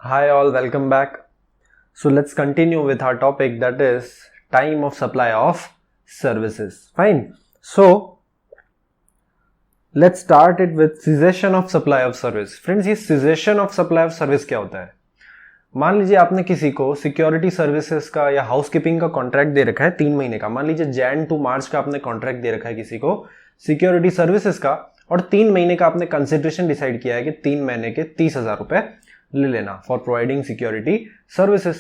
Hi all, welcome back. So let's continue with our topic, that is time of supply of services. Fine. So let's start it with cessation of supply of service. Friends, ये cessation of supply of service क्या होता है? मान लीजिए आपने किसी को security services का या हाउसकीपिंग का कॉन्ट्रैक्ट दे रखा है 3 महीने का. मान लीजिए जैन टू मार्च का आपने कॉन्ट्रैक्ट दे रखा है किसी को सिक्योरिटी सर्विसेज का, और 3 महीने का आपने कंसिडरेशन डिसाइड किया है कि 3 महीने के 30,000 रुपए ले लेना फॉर प्रोवाइडिंग सिक्योरिटी सर्विसेज.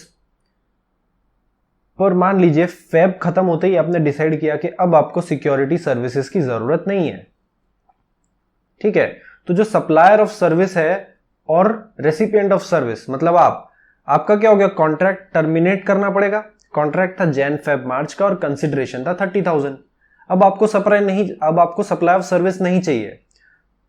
पर मान लीजिए फेब खत्म होते ही आपने डिसाइड किया कि अब आपको सिक्योरिटी सर्विसेज की जरूरत नहीं है. ठीक है, तो जो सप्लायर ऑफ सर्विस है और रेसिपिएंट ऑफ सर्विस, मतलब आपका क्या हो गया, कॉन्ट्रैक्ट टर्मिनेट करना पड़ेगा. कॉन्ट्रैक्ट था जैन फेब मार्च का और कंसिडरेशन था 30,000. अब आपको सप्लाई ऑफ सर्विस नहीं चाहिए,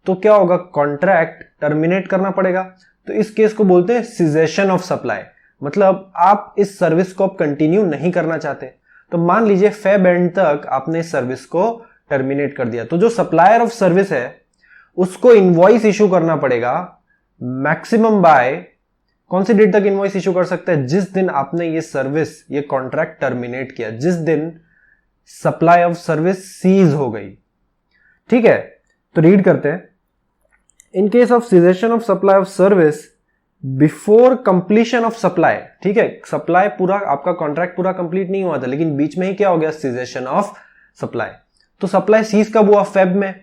तो क्या होगा, कॉन्ट्रैक्ट टर्मिनेट करना पड़ेगा. तो इस केस को बोलते हैं सिजेशन ऑफ सप्लाई, मतलब आप इस सर्विस को अब कंटिन्यू नहीं करना चाहते. तो मान लीजिए फेब एंड तक आपने इस सर्विस को टर्मिनेट कर दिया, तो जो सप्लायर ऑफ सर्विस है उसको इनवॉइस इशू करना पड़ेगा. मैक्सिमम बाय कौन सी डेट तक इनवॉइस इशू कर सकते हैं, जिस दिन आपने ये सर्विस, ये कॉन्ट्रैक्ट टर्मिनेट किया, जिस दिन सप्लाई ऑफ सर्विस सीज हो गई. ठीक है, तो रीड करते हैं. इन case of cessation of supply of service before completion of supply. ठीक है, सप्लाई पूरा, आपका कॉन्ट्रैक्ट पूरा कंप्लीट नहीं हुआ था, लेकिन बीच में ही क्या हो गया, सीजेशन ऑफ सप्लाई. तो सप्लाई सीज कब हुआ, फेब में.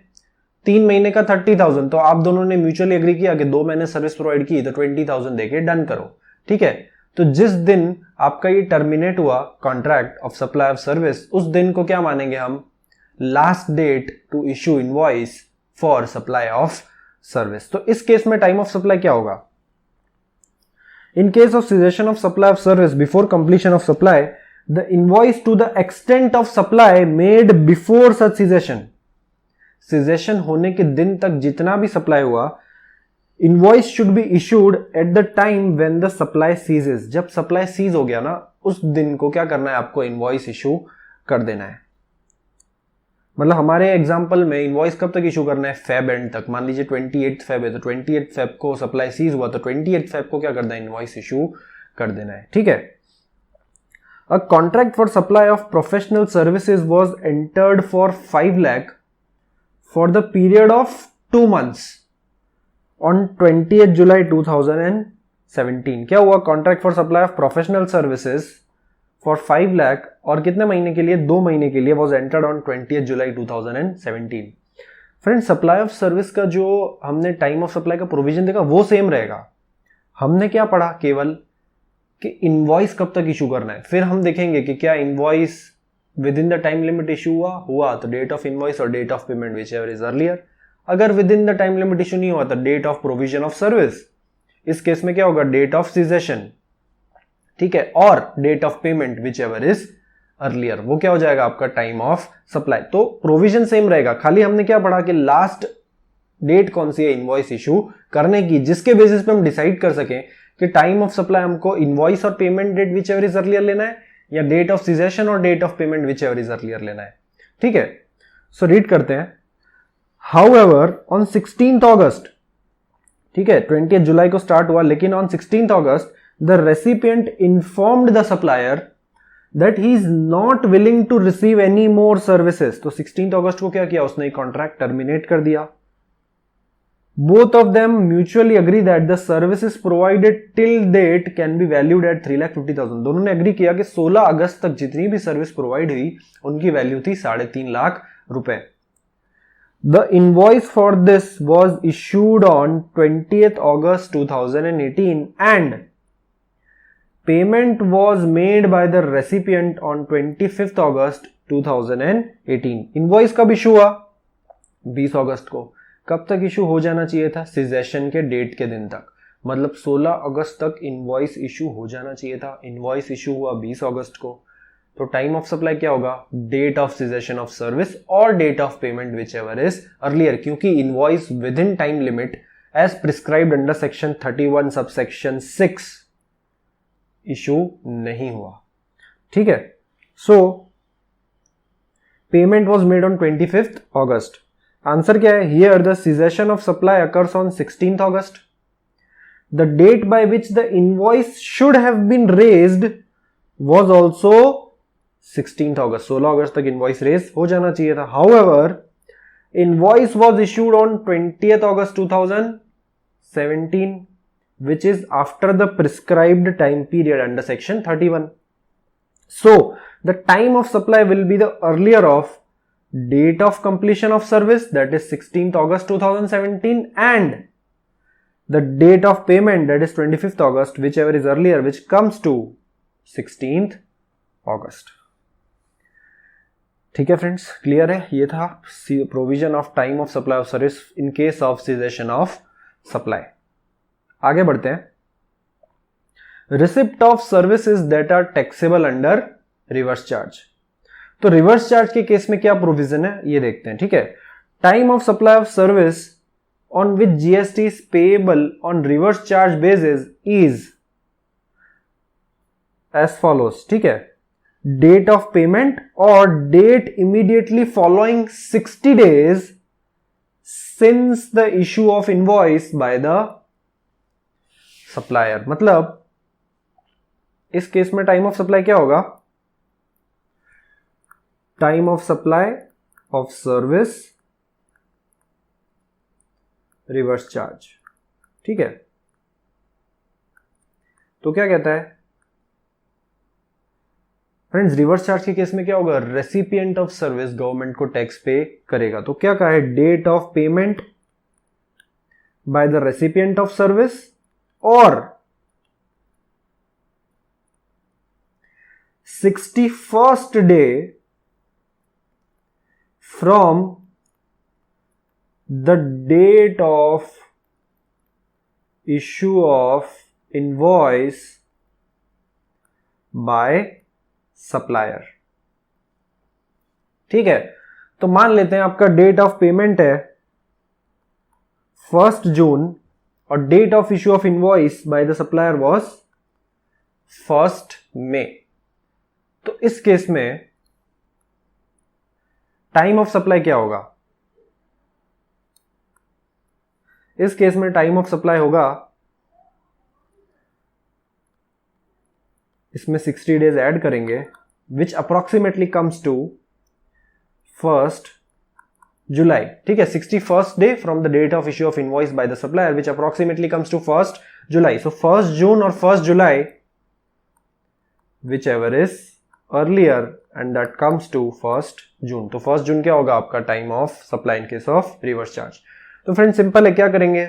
3 महीने का 30,000, तो आप दोनों ने म्यूचुअली एग्री किया कि 2 महीने सर्विस प्रोवाइड की, तो 20,000 देके डन करो. ठीक है, तो जिस दिन आपका ये टर्मिनेट हुआ contract of supply of service, उस दिन को क्या मानेंगे हम, last date to issue invoice for supply of service. तो इस केस में टाइम ऑफ सप्लाई क्या होगा, in case of cessation of supply of service before completion of supply, the invoice to the extent of supply made before such cessation. Cessation होने के दिन तक जितना भी सप्लाई हुआ, invoice should be issued at the time when the supply ceases. जब supply cease हो गया ना, उस दिन को क्या करना है, आपको इनवॉइस इशू कर देना है. मतलब हमारे एग्जांपल में इनवॉइस कब तक इशू करना है, फेब एंड तक. मान लीजिए 28 फेब है, तो 28 फेब को सप्लाई सीज हुआ, तो 28 फेब को क्या करना है, इनवॉइस इशू कर देना है. ठीक है, a contract for supply of professional services was entered for 5 lakh for the period of 2 months on 20th July 2017. क्या हुआ, contract for supply of professional services for 5 lakh और कितने महीने के लिए, 2 महीने के लिए, was entered on 20th July 2017. Friends, supply of service का जो हमने टाइम ऑफ सप्लाई का प्रोविजन देखा वो सेम रहेगा. हमने क्या पढ़ा, केवल कि इनवॉइस कब तक इशू करना है. फिर हम देखेंगे कि क्या invoice within the time limit issue हुआ तो डेट ऑफ इनवॉइस और date of payment whichever is earlier. अगर within the time limit issue नहीं हुआ तो date of provision of service. इस केस में क्या होगा, डेट ऑफ सीजेशन. ठीक है, और date of payment whichever is earlier, वो क्या हो जाएगा, आपका टाइम ऑफ सप्लाई. तो प्रोविजन सेम रहेगा, खाली हमने क्या पढ़ा कि लास्ट डेट कौन सी है इनवॉइस इशू करने की, जिसके बेसिस पे हम डिसाइड कर सकें कि टाइम ऑफ सप्लाई हमको इनवॉइस और payment date whichever is earlier लेना है, या डेट ऑफ सीजेशन और date of payment whichever is earlier लेना है. ठीक है, सो रीड करते हैं. हाउएवर ऑन 16th अगस्त, ठीक है, 20th जुलाई को स्टार्ट हुआ, लेकिन on 16th August the recipient informed the supplier that he is not willing to receive any more services. तो 16th अगस्त को क्या किया, उसने कॉन्ट्रैक्ट टर्मिनेट कर दिया. Both of them mutually agree that the services provided till date can be valued at 3,50,000. दोनों ने agree किया कि 16 अगस्त तक जितनी भी सर्विस प्रोवाइड हुई उनकी वैल्यू थी 3.5 लाख रुपए. The invoice for this was issued on 20th August 2018 and payment was made by the recipient on 25th August 2018. Invoice कब इशू हुआ, 20 अगस्त को. कब तक इशू हो जाना चाहिए था, सीजेशन के डेट के दिन तक, मतलब 16 अगस्त तक इनवॉइस इशू हो जाना चाहिए था. इनवॉइस इशू हुआ 20 अगस्त को, तो टाइम ऑफ सप्लाई क्या होगा, date of cessation of service और date of payment whichever is earlier, क्योंकि invoice within time limit as prescribed under section 31 subsection 6 issue नहीं हुआ. ठीक है, so payment was made on 25th August. Answer क्या है, here the cessation of supply occurs on 16th August. the date by which the invoice should have been raised was also 16th August. 16 अगस्त तक invoice raise हो जाना चाहिए था. However, invoice was issued on 20th August 2017, which is after the prescribed time period under section 31. So, the time of supply will be the earlier of date of completion of service, that is 16th August 2017, and the date of payment, that is 25th August, whichever is earlier, which comes to 16th August. ठीक है friends, clear है. ये था provision of time of supply of service in case of cessation of supply. आगे बढ़ते हैं. Receipt of services that are taxable under reverse charge. तो reverse charge के केस में क्या प्रोविजन है ये देखते हैं. ठीक है, time of supply of service on which GST is payable on reverse charge basis is as follows. ठीक है, date of payment or date immediately following 60 days since the issue of invoice by the supplier. मतलब इस case में time of supply क्या होगा? Time of supply of service reverse charge. ठीक है, तो क्या कहता है फ्रेंड्स, रिवर्स चार्ज के केस में क्या होगा? रेसिपिएंट ऑफ सर्विस गवर्नमेंट को टैक्स पे करेगा. तो क्या कहा है? Date of payment by the recipient of service और 61st day from the date of issue of invoice by supplier. ठीक है, तो मान लेते हैं आपका डेट ऑफ पेमेंट है 1 जून और date of issue of invoice by the supplier was 1 May. तो इस केस में टाइम ऑफ सप्लाई क्या होगा? इस केस में टाइम ऑफ सप्लाई होगा, इसमें 60 डेज ऐड करेंगे, which approximately comes to 1 July. ठीक है, 61st day from the date of issue of invoice by the supplier which approximately comes to 1 July. So 1 June और 1 July, whichever is earlier, and that comes to 1 June. तो 1 June क्या होगा आपका time of supply in case of reverse charge. तो friend simple है, क्या करेंगे?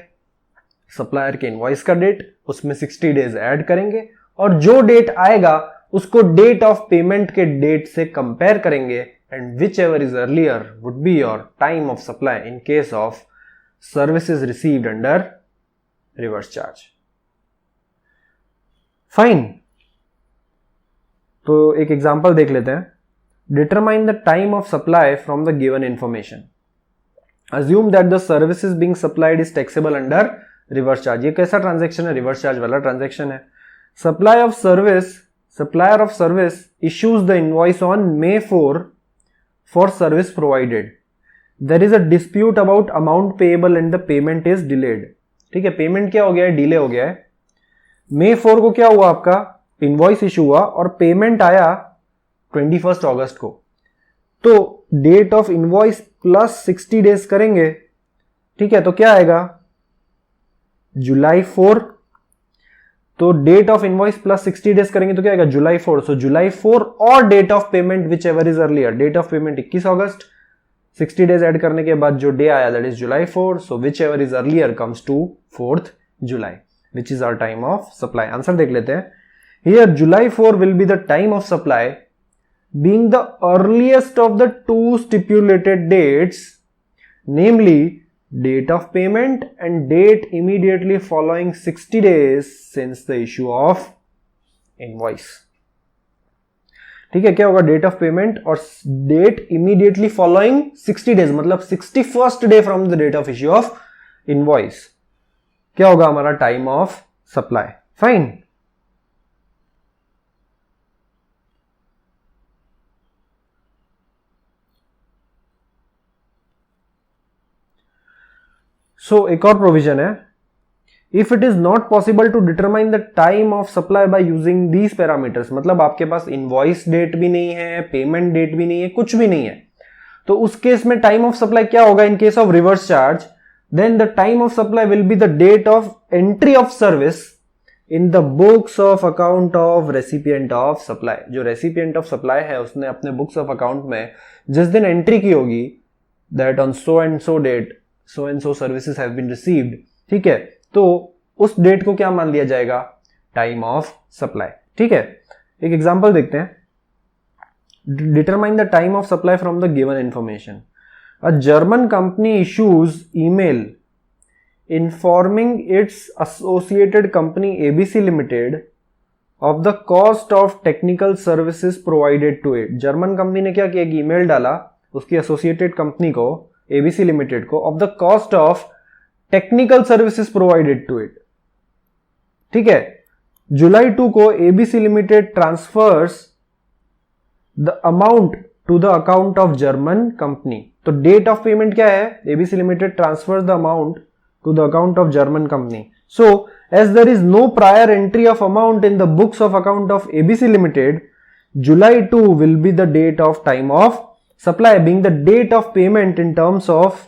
Supplier के इनवॉइस का डेट, उसमें 60 डेज ऐड करेंगे और जो डेट आएगा उसको डेट ऑफ पेमेंट के डेट से कंपेयर करेंगे, and which ever is earlier would be your time of supply in case of services received under reverse charge. Fine, तो एक एग्जांपल देख लेते हैं. Determine the time of supply from the given information. Assume that the services being supplied is taxable under reverse charge. ये कैसा transaction है? Reverse charge वाला transaction है. Supplier of service issues the invoice on May 4 for service provided. There is a dispute about amount payable and the payment is delayed. ठीक है, payment क्या हो गया है? डिले हो गया है. May 4 को क्या हुआ आपका? इनवॉइस इशू हुआ और पेमेंट आया 21 अगस्त को. तो date of invoice plus 60 days करेंगे. ठीक है, तो क्या आएगा? जुलाई 4. तो date of invoice plus 60 days करेंगे तो क्या आएगा? जुलाई 4. सो जुलाई 4 और date of payment whichever is earlier. Date of payment 21 August, 60 days add करने के बाद जो डे आया that is July 4. So whichever is earlier comes to 4th July, which is our time of supply. Answer देख लेते हैं. Here July 4 will be the time of supply being the earliest of the two stipulated dates, namely date of payment and date immediately following 60 days since the issue of invoice. ठीक है, क्या होगा? Date of payment और date immediately following 60 days, मतलब 61st day from the date of issue of invoice. क्या होगा हमारा time of supply? Fine. So एक और प्रोविजन है. If it is not possible to determine the time of supply by using these parameters, मतलब आपके पास invoice date भी नहीं है, पेमेंट डेट भी नहीं है, कुछ भी नहीं है, तो उस केस में टाइम ऑफ सप्लाई क्या होगा? In case of reverse charge, then the time of supply will be the date of entry of service in the books of account of recipient of supply. जो recipient of supply है उसने अपने books of account में जिस दिन entry की होगी, that on so and so date so and so services have been received, ठीक है, तो उस डेट को क्या मान लिया जाएगा? Time of supply. ठीक है, एक एग्जांपल देखते हैं। Determine the time of supply from the given information. A German company issues email informing its associated company ABC Limited of the cost of technical services provided to it। German company ने क्या किया? Email डाला उसकी associated company को, ABC limited को, of the cost of technical services provided to it. ठीक है, जुलाई 2 को ABC limited transfers the amount to the account of German company. तो डेट ऑफ पेमेंट क्या है? ABC limited transfers the amount to the account of German company. So, as there is no prior entry of amount in the books of account of ABC Limited, July 2 will be the date of time of supply, being the date of payment in terms of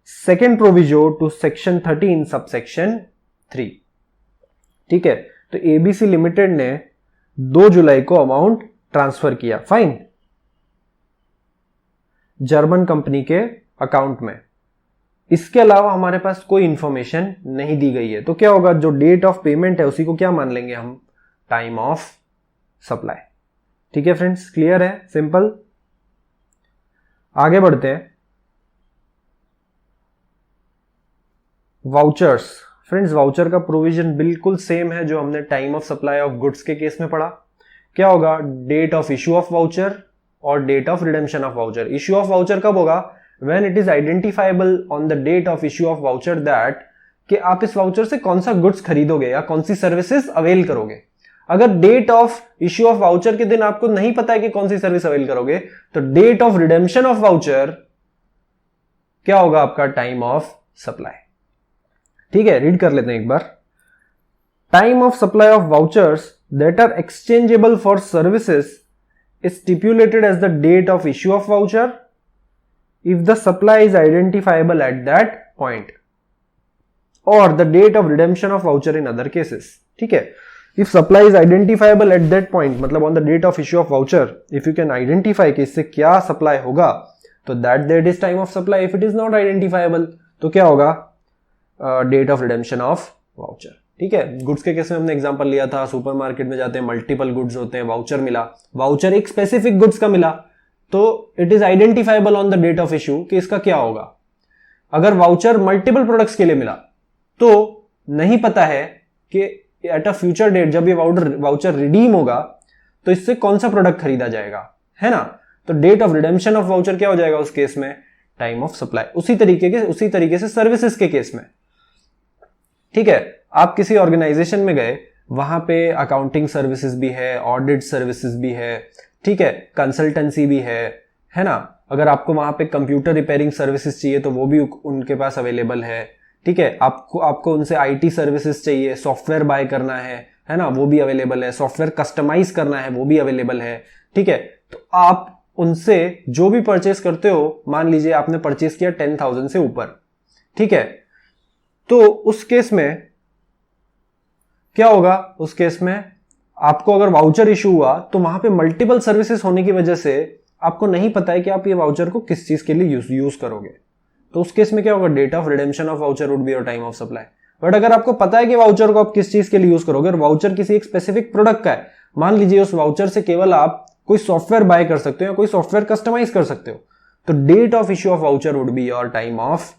second proviso to section 13 subsection 3. ठीक है, तो ABC Limited ने 2 जुलाई को amount transfer किया, fine, German company के account में। इसके अलावा हमारे पास कोई इंफॉर्मेशन नहीं दी गई है, तो क्या होगा? जो डेट ऑफ पेमेंट है उसी को क्या मान लेंगे हम? Time of supply. ठीक है फ्रेंड्स, क्लियर है, सिंपल। आगे बढ़ते हैं। वाउचर्स। फ्रेंड्स, वाउचर का प्रोविजन बिल्कुल सेम है जो हमने time of supply of goods के केस में पढ़ा। क्या होगा? Date of issue of voucher और date of redemption of voucher. Issue of voucher कब होगा? when it is identifiable on the date of issue of voucher that कि आप इस वाउचर से कौन सा गुड्स खरीदोगे या कौन सी सर्विसेज अवेल करोगे। अगर date of issue of voucher के दिन आपको नहीं पता है कि कौन सी सर्विस अवेल करोगे, तो date of redemption of voucher क्या होगा आपका? Time of supply. ठीक है, रीड कर लेते हैं एक बार। Time of supply of vouchers that are exchangeable for services is stipulated as the date of issue of voucher if the supply is identifiable at that point or the date of redemption of voucher in other cases. ठीक है, if supply is identifiable at that point, मतलब on the date of issue of voucher, if you can identify कि इससे क्या supply होगा, तो that date is time of supply. If it is not identifiable, तो क्या होगा? Date of redemption of voucher. ठीक है, गुड्स के केस में हमने एग्जांपल लिया था, सुपरमार्केट में जाते हैं, मल्टीपल गुड्स होते हैं, वाउचर मिला, वाउचर एक स्पेसिफिक गुड्स का मिला, तो it is identifiable on the date of issue कि इसका क्या होगा। अगर वाउचर मल्टीपल प्रोडक्ट्स के लिए मिला तो नहीं पता है कि एट अ फ्यूचर डेट जब ये वाउचर रिडीम होगा तो इससे कौन सा प्रोडक्ट खरीदा जाएगा, है ना। तो date of redemption of voucher क्या हो जाएगा उस केस में? Time of supply. उसी तरीके से सर्विसेज के केस में, ठीक है, आप किसी ऑर्गेनाइजेशन में गए, वहां पे अकाउंटिंग सर्विसेज भी है, ऑडिट सर्विसेज भी है, ठीक है, कंसल्टेंसी भी है ना। अगर आपको वहां पे कंप्यूटर रिपेयरिंग सर्विसेज चाहिए तो वो भी उनके पास अवेलेबल है, ठीक है। आपको उनसे आईटी सर्विसेज चाहिए, सॉफ्टवेयर बाय करना है ना, वो भी अवेलेबल है, सॉफ्टवेयर कस्टमाइज करना है वो भी अवेलेबल है, ठीक है। तो आप उनसे जो भी परचेस करते हो, मान लीजिए आपने परचेस किया 10,000 से ऊपर, ठीक है, तो उस केस में क्या होगा? उस केस में आपको अगर वाउचर इशू हुआ तो वहां पे मल्टीपल सर्विसेज होने की वजह से आपको नहीं पता है कि आप ये वाउचर को किस चीज के लिए यूज करोगे, तो उस केस में क्या होगा? Date of redemption of voucher would be your time of supply. But अगर आपको पता है कि वाउचर को आप किस चीज के लिए यूज करोगे और वाउचर किसी एक स्पेसिफिक प्रोडक्ट का है, मान लीजिए उस वाउचर से केवल आप कोई सॉफ्टवेयर बाय कर सकते हो या कोई सॉफ्टवेयर कस्टमाइज कर सकते हो, तो date of issue of voucher would be your time of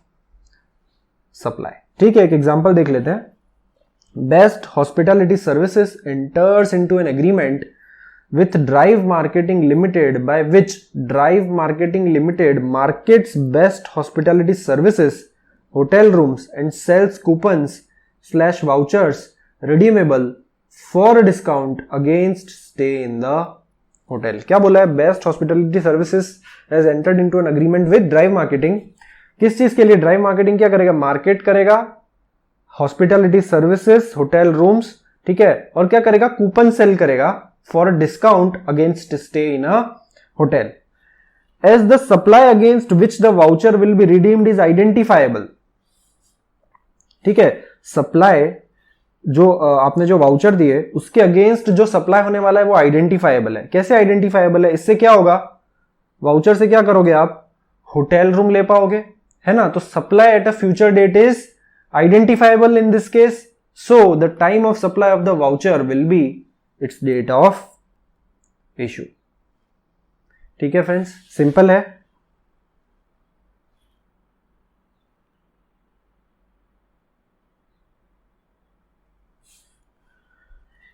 supply. ठीक है, एक एग्जांपल देख लेते हैं। Best Hospitality Services enters into an agreement with Drive Marketing Limited by which Drive Marketing Limited markets Best Hospitality Services, hotel rooms and sells coupons/vouchers redeemable for a discount against stay in the hotel। क्या बोला है? Best Hospitality Services has entered into an agreement with Drive Marketing। किस चीज के लिए? Drive marketing क्या करेगा? Market करेगा हॉस्पिटैलिटी सर्विसेज, होटल रूम्स, ठीक है, और क्या करेगा, कूपन सेल करेगा for discount against stay in a hotel, as the supply against which the voucher will be redeemed is identifiable. ठीक है, सप्लाई जो आपने जो वाउचर दिए उसके अगेंस्ट जो सप्लाई होने वाला है वो आइडेंटिफाइबल है। कैसे आइडेंटिफाइबल है, इससे क्या होगा, वाउचर से क्या करोगे आप, होटल रूम ले पाओगे, है ना। तो supply at a future date is identifiable in this case, so the time of supply of the voucher will be its date of issue. ठीक है फ्रेंड्स, सिंपल है।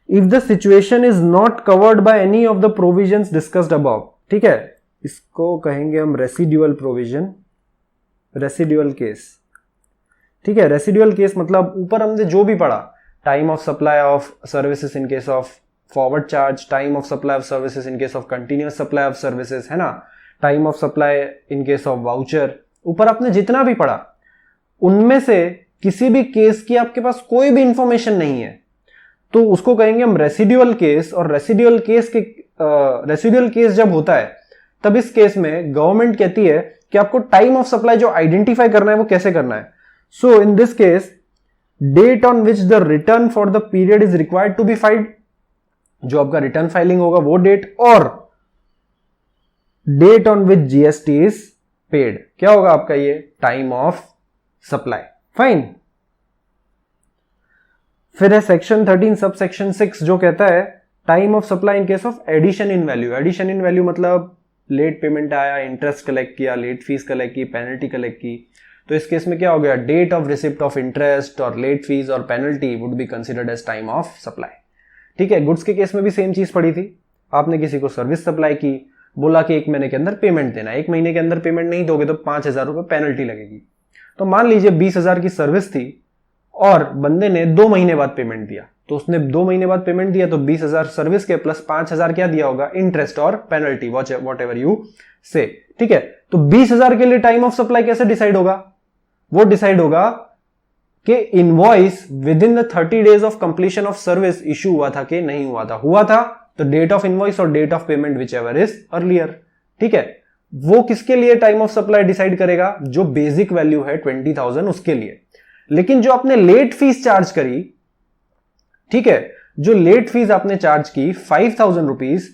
If the situation is not covered by any of the provisions discussed above, ठीक है, इसको कहेंगे हम residual provision, residual case. ठीक है, रेसिडुअल केस मतलब ऊपर हमने जो भी पढ़ा, time of supply of services in case of forward charge, time of supply of services in case of continuous supply of services, है ना, time of supply in case of voucher, ऊपर आपने जितना भी पढ़ा उनमें से किसी भी केस की आपके पास कोई भी इंफॉर्मेशन नहीं है तो उसको कहेंगे हम रेसिडुअल केस। और रेसिडुअल केस जब होता है तब इस केस में गवर्नमेंट कहती है कि आपको टाइम ऑफ सप्लाई जो आइडेंटिफाई करना है वो कैसे करना है। So in this case date on which the return for the period is required to be filed, जो आपका रिटर्न फाइलिंग होगा वो डेट, और date on which GST is paid, क्या होगा आपका ये टाइम ऑफ सप्लाई। फाइन। फिर है सेक्शन 13 सब सेक्शन 6 जो कहता है time of supply in case of addition in value. Addition in value मतलब लेट पेमेंट आया, इंटरेस्ट कलेक्ट किया, लेट फीस कलेक्ट की, पेनल्टी कलेक्ट की, तो इस केस में क्या हो गया, date of receipt of interest और लेट फीस और penalty would be considered as time of supply. ठीक है, गुड्स के केस में भी सेम चीज पड़ी थी। आपने किसी को सर्विस सप्लाई की, बोला कि 1 महीने के अंदर पेमेंट देना, 1 महीने के अंदर पेमेंट नहीं दोगे तो 5,000 रुपए पेनल्टी लगेगी। तो मान लीजिए 20,000 की सर्विस थी और बंदे ने 2 महीने बाद पेमेंट दिया, तो उसने 2 महीने बाद पेमेंट दिया तो 20,000 सर्विस के प्लस 5,000 क्या दिया होगा, इंटरेस्ट और पेनल्टी, वॉट एवर यू से। ठीक है, तो 20,000 के लिए टाइम ऑफ सप्लाई कैसे डिसाइड होगा, वो डिसाइड होगा कि invoice within the 30 days of completion of service issue हुआ था कि नहीं हुआ था। हुआ था तो डेट ऑफ इनवॉइस और date of payment whichever is earlier. ठीक है, वो किसके लिए टाइम ऑफ सप्लाई डिसाइड करेगा, जो बेसिक वैल्यू है 20,000 उसके लिए। लेकिन जो आपने लेट फीस चार्ज करी, ठीक है, जो लेट फीस आपने चार्ज की 5,000 रुपीज,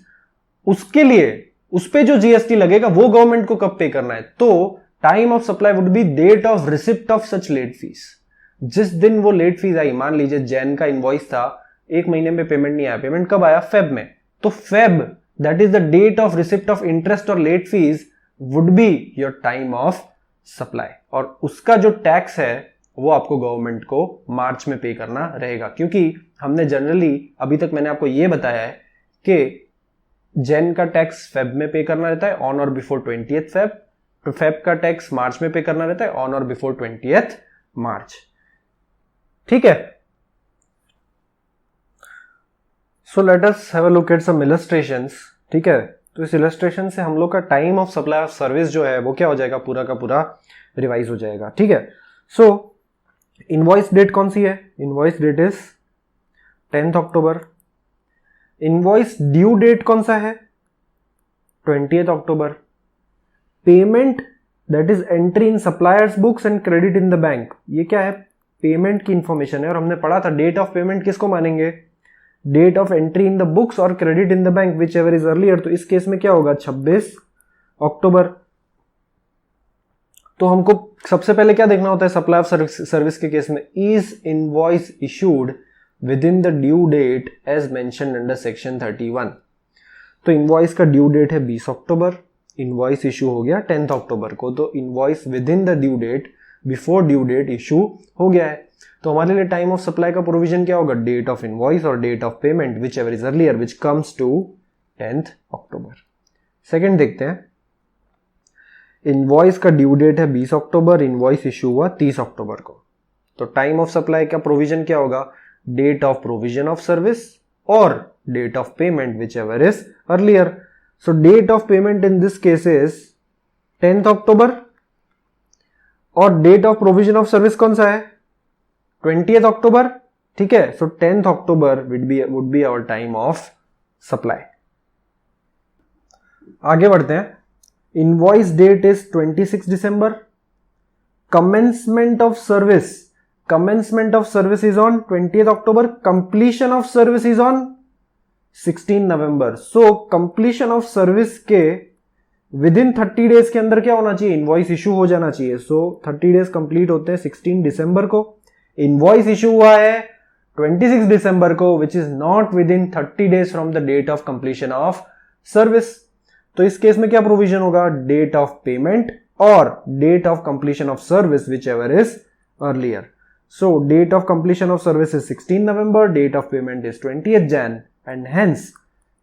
उसके लिए उस पे जो जीएसटी लगेगा वो गवर्नमेंट को कब पे करना है, तो time of supply would be date of receipt of such late fees. जिस दिन वो लेट फीस आई, मान लीजिए जैन का इनवॉइस था, 1 महीने में पेमेंट नहीं आया, पेमेंट कब आया, फेब में, तो Feb that is the date of receipt of interest और late fees would be your time of supply. और उसका जो टैक्स है वो आपको गवर्नमेंट को मार्च में पे करना रहेगा, क्योंकि हमने जनरली अभी तक मैंने आपको ये बताया है कि जैन का टैक्स फेब में पे करना रहता है ऑन और बिफोर 20th फेब, तो फेब का टैक्स मार्च में पे करना रहता है ऑन और बिफोर 20th मार्च। ठीक है, so let us have a look at some illustrations. ठीक है, तो इस इलस्ट्रेशन से हम लोग का time of supply of service जो है वो क्या हो जाएगा, पूरा का पूरा रिवाइज हो जाएगा। ठीक है, सो इनवॉइस डेट कौन सी है, invoice date is 10th October. Invoice due date कौन सा है, 20th October. Payment that is entry in supplier's books and credit in the bank, ये क्या है, पेमेंट की इंफॉर्मेशन है। और हमने पढ़ा था डेट ऑफ पेमेंट किसको मानेंगे, date of entry in the books और credit in the bank whichever is earlier. तो इस केस में क्या होगा, 26 अक्टूबर। तो हमको सबसे पहले क्या देखना होता है सप्लाई ऑफ सर्विस के केस में, is invoice issued within the due date as mentioned under section 31। तो इनवॉइस का ड्यू डेट है 20 अक्टूबर, इनवॉइस इशू हो गया 10th अक्टूबर को, तो invoice within the due date before due date issue हो गया है। तो हमारे लिए टाइम ऑफ सप्लाई का प्रोविजन क्या होगा, डेट ऑफ इनवॉइस और date of payment whichever is earlier which comes to 10th October. Second देखते हैं, इनवॉइस का ड्यू डेट है 20 अक्टूबर, इनवॉइस इशू हुआ 30 अक्टूबर को। तो टाइम ऑफ सप्लाई का प्रोविजन क्या होगा, date of provision of service और date of payment whichever is earlier. So date of payment in this case is 10th October और date of provision of service कौन सा है, 20th October, ठीक है। So 10th October would be our time of supply. आगे बढ़ते हैं। Invoice date is 26 December. Commencement of service is on 20th October. Completion of service is on 16 November. So completion of service के with in 30 days के अंदर क्या होना चाहिए, invoice issue हो जाना चाहिए। सो 30 डेज कंप्लीट होते हैं 16 दिसंबर को। इनवॉइस इशू हुआ है 26 दिसंबर को, which is not within 30 days from the date of completion of service. तो इस केस में क्या प्रोविजन होगा, डेट ऑफ पेमेंट और date of completion of service whichever is earlier. So date of completion of service is 16 नवंबर, date of payment is 20th Jan, and hence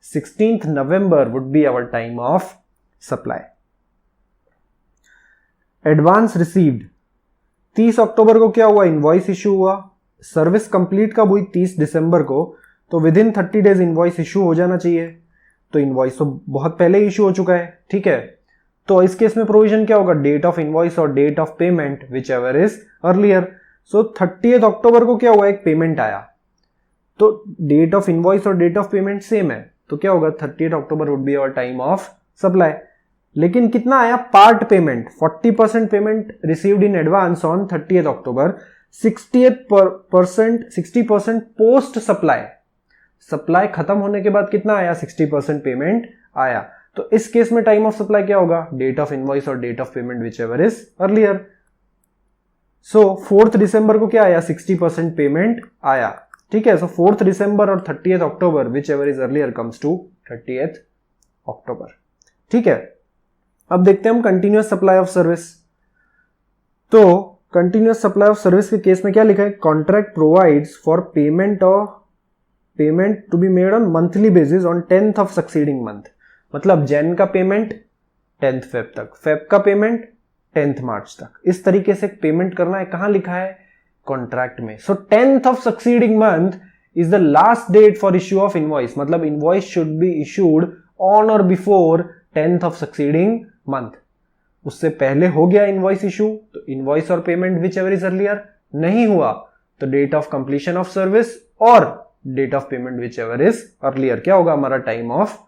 16th November would be our time of supply. Advance received 30 अक्टूबर को क्या हुआ, invoice issue हुआ। Service complete कब हुई, 30 दिसंबर को। तो with in 30 days invoice issue हो जाना चाहिए। तो इनवॉइस तो बहुत पहले इशू हो चुका है, ठीक है। तो इस केस में प्रोविजन क्या होगा, डेट ऑफ इनवॉइस और date of payment whichever is earlier. So 30th October को क्या हुआ, एक पेमेंट आया। तो डेट ऑफ इनवॉइस और डेट ऑफ पेमेंट सेम है, तो क्या होगा 30th October would be our time of supply. लेकिन कितना आया, part payment 40% payment received in advance on 30th October, 60% post supply. Supply खत्म होने के बाद कितना आया, 60% पेमेंट आया। तो इस केस में टाइम ऑफ सप्लाई क्या होगा, डेट ऑफ इनवॉइस और date of payment whichever is earlier. So 4th दिसंबर को क्या आया, 60% पेमेंट आया, ठीक है। सो 4th दिसंबर और 30th October whichever is earlier comes to 30th October, ठीक है। अब देखते हैं हम कंटिन्यूअस सप्लाई ऑफ सर्विस। तो कंटिन्यूअस सप्लाई ऑफ सर्विस के केस में क्या लिखा है, contract provides for payment to be made on monthly basis on 10th of succeeding month. मतलब जैन का पेमेंट 10th फेब तक, फेब का पेमेंट 10th मार्च तक, इस तरीके से पेमेंट करना है। कहां लिखा है, कॉन्ट्रैक्ट में। So 10th of succeeding month is the last date for issue of invoice. मतलब invoice should be issued on और before 10th of succeeding month. उससे पहले हो गया इनवॉइस इशू तो इनवॉइस और payment whichever is earlier, नहीं हुआ तो date of completion of service और date of payment whichever is earlier क्या होगा, हमारा time of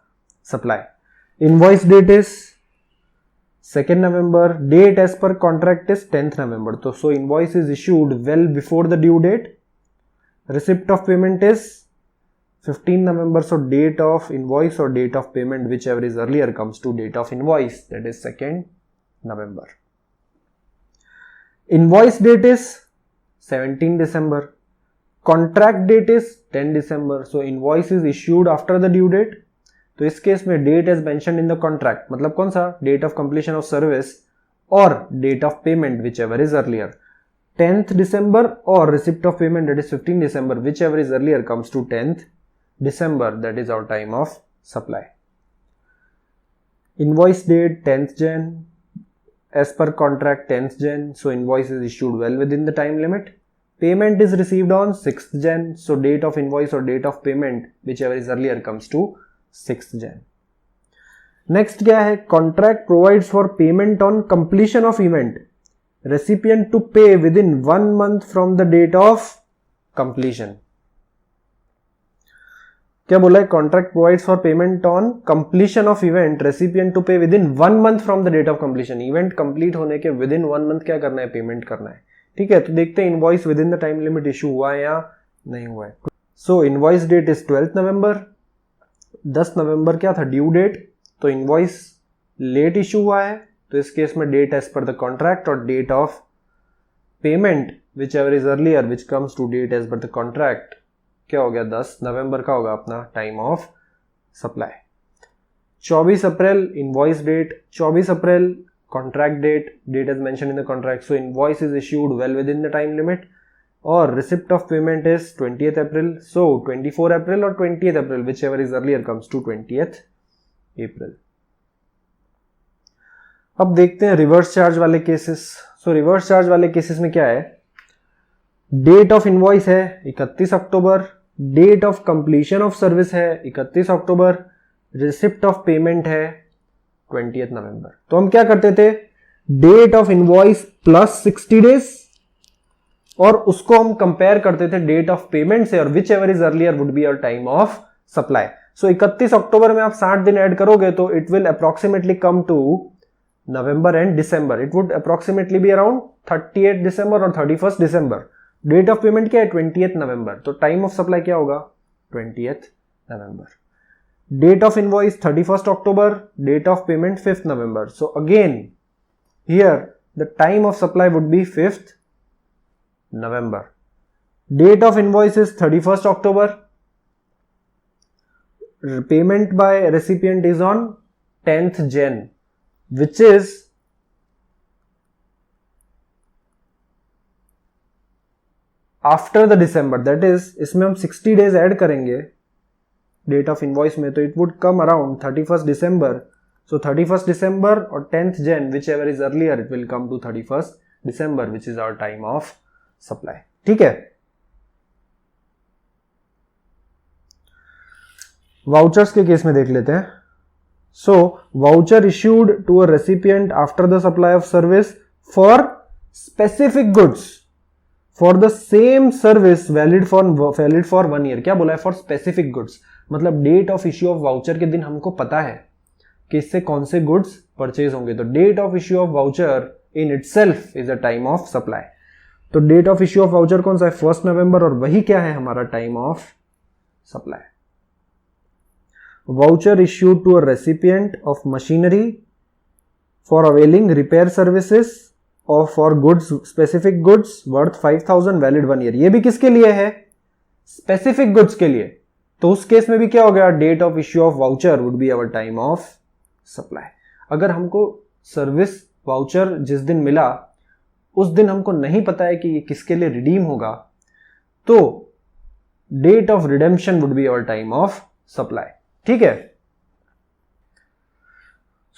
supply. Invoice date is 2nd November, date as per contract is 10th November. So invoice is issued well before the due date. Receipt of payment is 15 November. So date of invoice or date of payment whichever is earlier comes to date of invoice, that is 2nd November. Invoice date is 17 December. Contract date is 10 December. So invoice is issued after the due date. तो इस case में date as mentioned in the contract, मतलब कौन सा, date of completion of service और date of payment whichever is earlier. 10th December और receipt of payment that is 15 December, whichever is earlier comes to 10th December, that is our time of supply. Invoice date 10th Jan, as per contract 10th Jan, so invoice is issued well within the time limit. Payment is received on 6th Jan, so date of invoice और date of payment whichever is earlier comes to 6th Jan. Next क्या है, contract provides for payment on completion of event, recipient to pay within 1 month from the date of completion. क्या बोला है, contract provides for payment on completion of event, recipient to pay within 1 month from the date of completion. Event complete होने के with in 1 month क्या करना है, payment करना है, ठीक है। तो देखते हैं invoice within the time limit issue हुआ है या नहीं हुआ है। So invoice date is 12th November, 10 नवंबर क्या था, ड्यू डेट। तो इनवॉइस लेट इशू हुआ है, तो इस केस में date as per the contract और date of payment whichever is earlier which comes to date as per the contract क्या हो गया, 10 नवंबर का होगा अपना time of supply. 24 April invoice date, 24 April contract date, date as mention in the contract, so invoice is issued well within the time limit. और receipt of payment is 20th April, so 24 April और 20th April, whichever is earlier comes to 20th April. अब देखते हैं reverse charge वाले cases. So reverse charge वाले cases में क्या है, डेट ऑफ इनवॉइस है 31 October, date of completion of service है 31 अक्टूबर, रिसिप्ट ऑफ पेमेंट है 20th November। तो हम क्या करते थे, date of invoice plus 60 days और उसको हम कंपेयर करते थे डेट ऑफ पेमेंट से, और whichever is earlier would be our time of supply. So 31 अक्टूबर में आप 60 दिन ऐड करोगे तो it will approximately come to November and December. It would approximately be around 38 December और 31 दिसंबर। डेट ऑफ पेमेंट क्या है? 20th नवंबर। तो टाइम ऑफ सप्लाई क्या होगा? 20th नवंबर। Date of invoice 31st October, date of payment 5th नवंबर। So again here the time of supply would be 5th November. Date of invoice is 31st October. Payment by recipient is on 10th Jan, which is after the December. That is, इसमें हम 60 days add करेंगे date of invoice में, तो it would come around 31st December. So 31st December और 10th Jan, whichever is earlier, it will come to 31st December, which is our time of supply. ठीक है, vouchers के case में देख लेते हैं। So voucher issued to a recipient after the supply of service for specific goods for the same service valid for 1 year. क्या बोला है? फॉर स्पेसिफिक गुड्स, मतलब date of issue of voucher के दिन हमको पता है कि इससे कौन से गुड्स परचेज होंगे, तो date of issue of voucher in itself is a time of supply. तो date of issue of voucher कौन सा है? 1 नवंबर, और वही क्या है हमारा time of supply. Voucher issued to a recipient of machinery for availing repair services और for goods, specific goods worth 5000 valid 1 year. ये भी किसके लिए है? स्पेसिफिक गुड्स के लिए। तो उस केस में भी क्या हो गया? Date of issue of voucher would be our time of supply. अगर हमको सर्विस वाउचर जिस दिन मिला उस दिन हमको नहीं पता है कि ये किसके लिए रिडीम होगा, तो date of redemption would be our time of supply. ठीक है,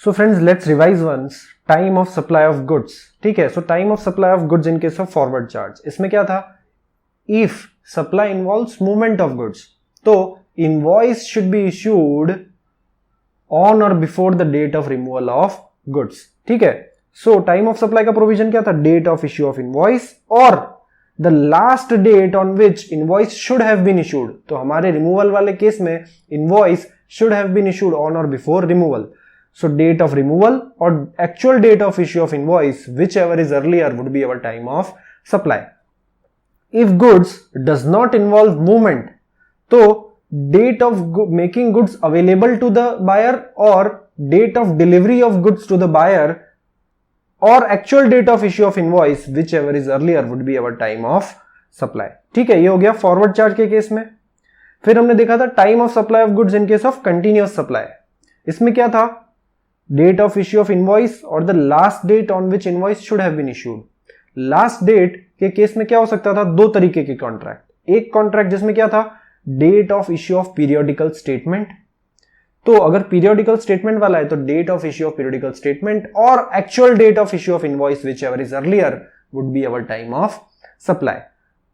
so friends let's revise once time of supply of goods. ठीक है, so time of supply of goods in case of forward charge, इसमें क्या था? If supply involves movement of goods, तो invoice should be issued on और before the date of removal of goods. ठीक है, so time of supply का provision क्या था? Date of issue of invoice और the last date on which invoice should have been issued. तो हमारे removal वाले केस में invoice should have been issued on और before removal. So date of removal और actual date of issue of invoice whichever is earlier would be our time of supply. If goods does not involve movement, तो date of making goods available to the buyer और date of delivery of goods to the buyer और actual date of issue of invoice whichever is earlier would be our time of supply. ठीक है, ये हो गया forward charge के case में। फिर हमने देखा था time of supply of goods in case of continuous supply. इसमें क्या था? Date of issue of invoice और the last date on which invoice should have been issued. Last date के केस में क्या हो सकता था? 2 तरीके के कॉन्ट्रैक्ट। एक कॉन्ट्रैक्ट जिसमें क्या था? Date of issue of periodical statement. तो अगर पीरियोडिकल स्टेटमेंट वाला है तो date of issue of periodical statement और actual date of issue of invoice whichever is earlier would be our time of supply.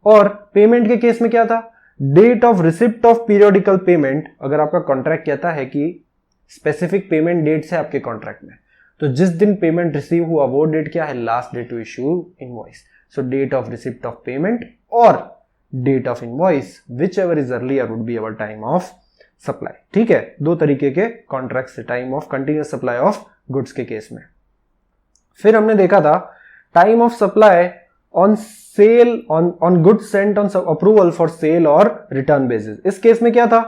और पेमेंट के case में क्या था? Date of receipt of periodical payment. अगर आपका कॉन्ट्रैक्ट कहता है कि स्पेसिफिक पेमेंट डेट है आपके कॉन्ट्रैक्ट में, तो जिस दिन पेमेंट रिसीव हुआ वो डेट क्या है? Last date to issue invoice. So date of receipt of payment और date of invoice whichever is earlier would be our time of supply. ठीक है, 2 तरीके के कॉन्ट्रैक्ट से time of continuous supply of goods के case में। फिर हमने देखा था time of supply on sale on goods sent on approval for sale और रिटर्न बेसिस। इस केस में क्या था?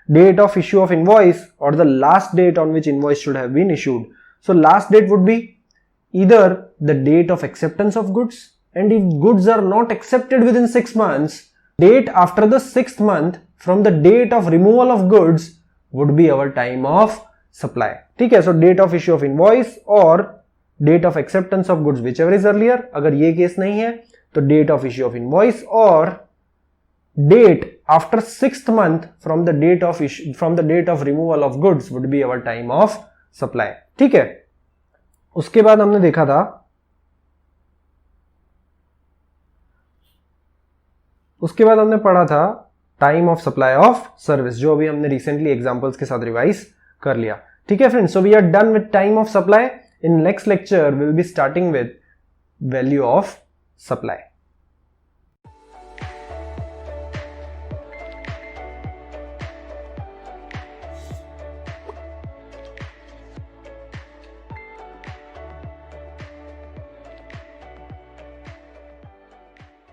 Date of issue of invoice और the last date on which invoice should have been issued. So last date would be either the date of acceptance of goods, and if goods are not accepted within 6 months, date after the 6th month from the date of removal of goods would be our time of supply. ठीक है, so date of issue of invoice और date of acceptance of goods whichever is earlier. अगर ये case नहीं है तो date of issue of invoice और date after 6th month from the date of removal of goods would be our time of supply. ठीक है, उसके बाद हमने देखा था हमने पढ़ा था time of supply of service, जो अभी हमने रिसेंटली एग्जांपल्स के साथ रिवाइज कर लिया. ठीक है friends, so we are done with time of supply. In next lecture we will be starting with value of supply.